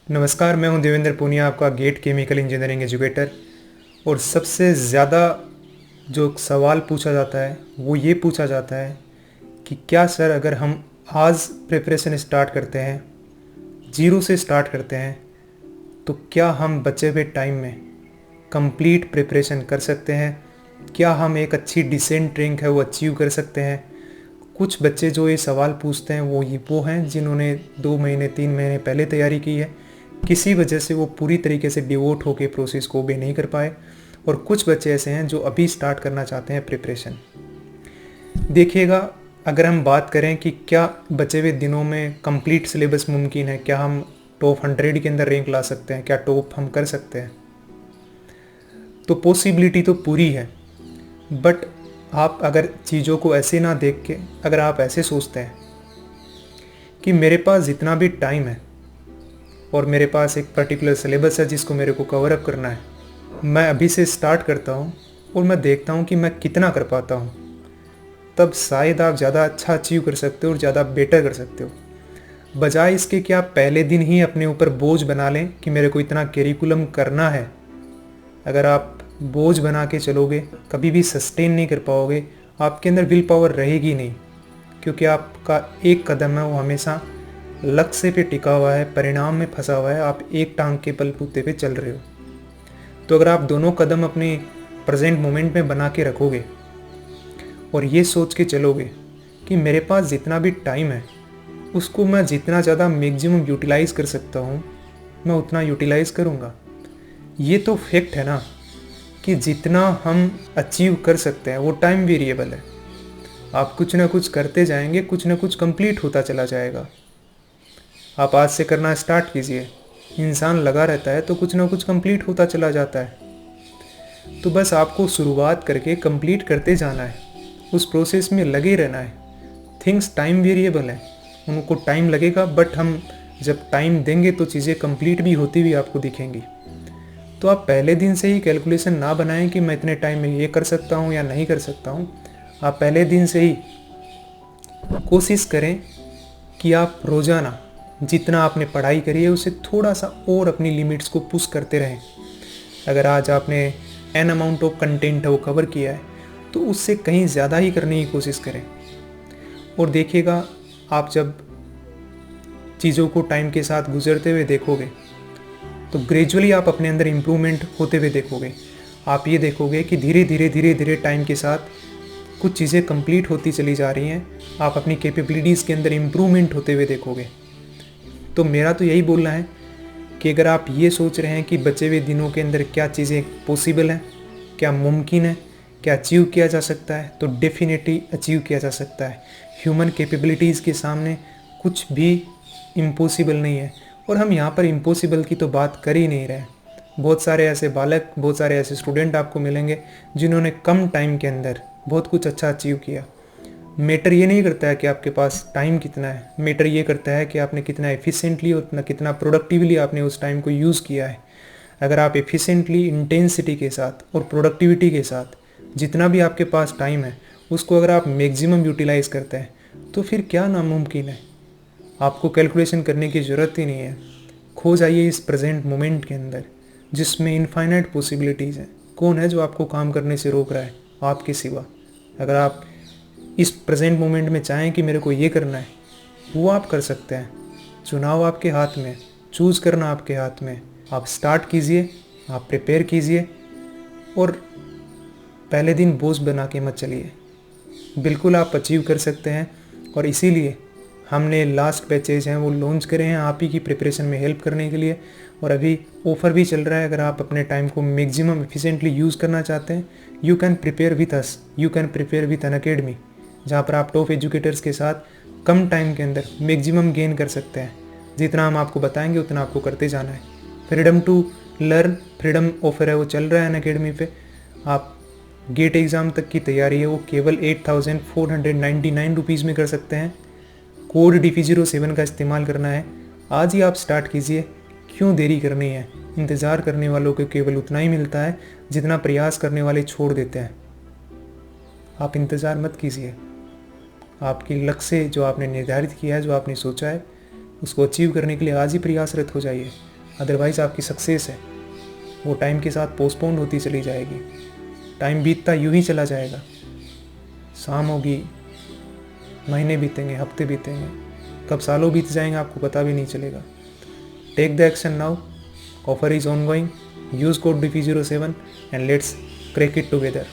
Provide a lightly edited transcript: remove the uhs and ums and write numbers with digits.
नमस्कार, मैं हूं देवेंद्र पूनिया, आपका गेट केमिकल इंजीनियरिंग एजुकेटर। और सबसे ज़्यादा जो सवाल पूछा जाता है वो ये पूछा जाता है कि क्या सर, अगर हम आज प्रिपरेशन स्टार्ट करते हैं, ज़ीरो से स्टार्ट करते हैं, तो क्या हम बचे हुए टाइम में कंप्लीट प्रिपरेशन कर सकते हैं? क्या हम एक अच्छी डिसेंट रैंक है वो अचीव कर सकते हैं? कुछ बच्चे जो ये सवाल पूछते हैं वो हैं जिन्होंने 2 महीने 3 महीने पहले तैयारी की है। किसी वजह से वो पूरी तरीके से डिवोट होकर प्रोसेस को भी नहीं कर पाए। और कुछ बच्चे ऐसे हैं जो अभी स्टार्ट करना चाहते हैं प्रिपरेशन। देखिएगा, अगर हम बात करें कि क्या बचे हुए दिनों में कंप्लीट सिलेबस मुमकिन है, क्या हम टॉप 100 के अंदर रैंक ला सकते हैं, क्या टॉप हम कर सकते हैं, तो पॉसिबिलिटी तो पूरी है। बट आप अगर चीज़ों को ऐसे ना देख के, अगर आप ऐसे सोचते हैं कि मेरे पास जितना भी टाइम है और मेरे पास एक पर्टिकुलर सिलेबस है जिसको मेरे को कवर अप करना है, मैं अभी से स्टार्ट करता हूँ और मैं देखता हूँ कि मैं कितना कर पाता हूँ, तब शायद आप ज़्यादा अच्छा अचीव कर सकते हो और ज़्यादा बेटर कर सकते हो। बजाय इसके कि आप पहले दिन ही अपने ऊपर बोझ बना लें कि मेरे को इतना करिकुलम करना है। अगर आप बोझ बना के चलोगे, कभी भी सस्टेन नहीं कर पाओगे, आपके अंदर विल पावर रहेगी नहीं, क्योंकि आपका एक कदम है वो हमेशा लक्ष्य पे टिका हुआ है, परिणाम में फंसा हुआ है, आप एक टांग के बलबूते पे चल रहे हो। तो अगर आप दोनों कदम अपने प्रेजेंट मोमेंट में बना के रखोगे और ये सोच के चलोगे कि मेरे पास जितना भी टाइम है उसको मैं जितना ज़्यादा मैक्सिमम यूटिलाइज़ कर सकता हूँ, मैं उतना यूटिलाइज़ करूँगा। ये तो फैक्ट है ना कि जितना हम अचीव कर सकते हैं वो टाइम वेरिएबल है। आप कुछ ना कुछ करते जाएंगे, कुछ ना कुछ कंप्लीट होता चला जाएगा। आप आज से करना स्टार्ट कीजिए, इंसान लगा रहता है तो कुछ ना कुछ कंप्लीट होता चला जाता है। तो बस आपको शुरुआत करके कंप्लीट करते जाना है, उस प्रोसेस में लगे रहना है। थिंग्स टाइम वेरिएबल है, उनको टाइम लगेगा, बट हम जब टाइम देंगे तो चीज़ें कंप्लीट भी होती हुई आपको दिखेंगी। तो आप पहले दिन से ही कैलकुलेशन ना बनाएं कि मैं इतने टाइम में ये कर सकता हूँ या नहीं कर सकता हूँ। आप पहले दिन से ही कोशिश करें कि आप रोज़ाना जितना आपने पढ़ाई करी है उससे थोड़ा सा और अपनी लिमिट्स को पुश करते रहें। अगर आज आपने एन अमाउंट ऑफ कंटेंट है वो कवर किया है, तो उससे कहीं ज़्यादा ही करने की कोशिश करें। और देखिएगा, आप जब चीज़ों को टाइम के साथ गुजरते हुए देखोगे तो ग्रेजुअली आप अपने अंदर इम्प्रूवमेंट होते हुए देखोगे। आप ये देखोगे कि धीरे धीरे टाइम के साथ कुछ चीज़ें कंप्लीट होती चली जा रही हैं, आप अपनी कैपेबिलिटीज़ के अंदर इम्प्रूवमेंट होते हुए देखोगे। तो मेरा तो यही बोलना है कि अगर आप ये सोच रहे हैं कि बचे हुए दिनों के अंदर क्या चीज़ें पॉसिबल हैं, क्या मुमकिन है, क्या अचीव किया जा सकता है, तो डेफिनेटली अचीव किया जा सकता है। ह्यूमन कैपेबिलिटीज़ के सामने कुछ भी इम्पॉसिबल नहीं है। और हम यहाँ पर इम्पॉसिबल की तो बात कर ही नहीं रहे। बहुत सारे ऐसे बालक, बहुत सारे ऐसे स्टूडेंट आपको मिलेंगे जिन्होंने कम टाइम के अंदर बहुत कुछ अच्छा अचीव किया। मैटर ये नहीं करता है कि आपके पास टाइम कितना है, मैटर ये करता है कि आपने कितना एफिशिएंटली और कितना प्रोडक्टिवली आपने उस टाइम को यूज़ किया है। अगर आप एफिशिएंटली, इंटेंसिटी के साथ और प्रोडक्टिविटी के साथ जितना भी आपके पास टाइम है उसको अगर आप मैक्सिमम यूटिलाइज़ करते हैं, तो फिर क्या नामुमकिन है। आपको कैलकुलेशन करने की ज़रूरत ही नहीं है। खो जाइए इस प्रेजेंट मोमेंट के अंदर जिसमें इनफाइनाइट पॉसिबिलिटीज़ हैं। कौन है जो आपको काम करने से रोक रहा है आपके सिवा? अगर आप इस प्रेजेंट मोमेंट में चाहें कि मेरे को ये करना है, वो आप कर सकते हैं। चुनाव आपके हाथ में, चूज़ करना आपके हाथ में। आप स्टार्ट कीजिए, आप प्रिपेयर कीजिए और पहले दिन बोझ बना के मत चलिए। बिल्कुल आप अचीव कर सकते हैं। और इसीलिए हमने लास्ट बैचेज हैं वो लॉन्च करे हैं आप ही की प्रिपरेशन में हेल्प करने के लिए। और अभी ऑफ़र भी चल रहा है, अगर आप अपने टाइम को मैक्सिमम एफिशिएंटली यूज़ करना चाहते हैं, you can prepare with us, you can prepare with Unacademy, जहाँ पर आप टॉप एजुकेटर्स के साथ कम टाइम के अंदर मैक्सिमम गेन कर सकते हैं। जितना हम आपको बताएंगे उतना आपको करते जाना है। Freedom to learn, freedom offer है वो चल रहा है अन अकेडमी पे। आप गेट एग्ज़ाम तक की तैयारी है वो केवल 8,499 रुपीज़ में कर सकते हैं। कोड DP07 का इस्तेमाल करना है। आज ही आप स्टार्ट कीजिए, क्यों देरी करनी है। इंतज़ार करने वालों को केवल उतना ही मिलता है जितना प्रयास करने वाले छोड़ देते हैं। आप इंतज़ार मत कीजिए। आपकी लक्ष्य जो आपने निर्धारित किया है, जो आपने सोचा है, उसको अचीव करने के लिए आज ही प्रयासरत हो जाइए। अदरवाइज़ आपकी सक्सेस है वो टाइम के साथ पोस्टपोन्ड होती चली जाएगी। टाइम बीतता यूं ही चला जाएगा, शाम होगी, महीने बीतेंगे, हफ्ते बीतेंगे, कब सालों बीत जाएंगे आपको पता भी नहीं चलेगा। Take the action now, offer is ongoing, use code DP07 and let's crack it together.